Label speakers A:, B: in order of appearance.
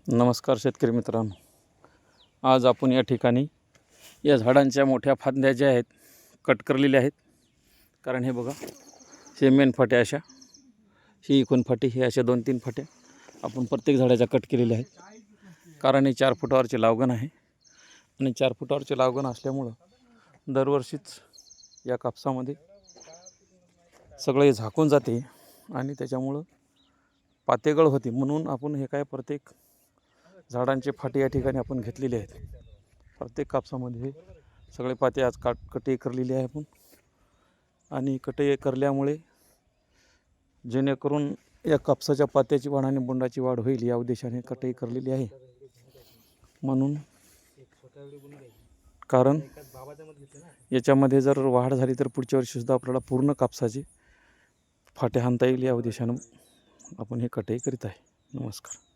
A: नमस्कार शेतकरी मित्रांनो, आज आपण या ठिकाणी या झाडांच्या मोठ्या फांद्या ज्या आहेत कट करलेल्या आहेत. कारण हे बघा, हे मेन फाट्या अशा, ही इकून फाटी, हे अशा 2-3 फाट्या आपण प्रत्येक झाडाच्या कट केलेल्या आहेत. कारण हे 4 फुटावरचे लावगण आहे आणि 4 फुटावरचे लावगण असल्यामुळं दरवर्षीच या कापसामध्ये सगळे झाकून जाते आणि त्याच्यामुळं पातेगळ होते. म्हणून आपण हे काय प्रत्येक झाडांचे फाटे या ठिकाणी आपण घेतलेले आहेत. प्रत्येक कापसामध्ये सगळे पाते आज कटे करलेले आहे आपण. आणि कटे करल्यामुळे जेणेकरून या कापसाच्या पात्याची वाढ आणि बोंडाची वाढ होईल या उद्देशाने कटे करलेली आहे. म्हणून कारण याच्यामध्ये जर वाढ झाली तर पुढच्या वर्षी सुद्धा आपल्याला पूर्ण कापसाचे फाटे हाणता येईल या उद्देशानं आपण हे कटे करीत आहे. नमस्कार.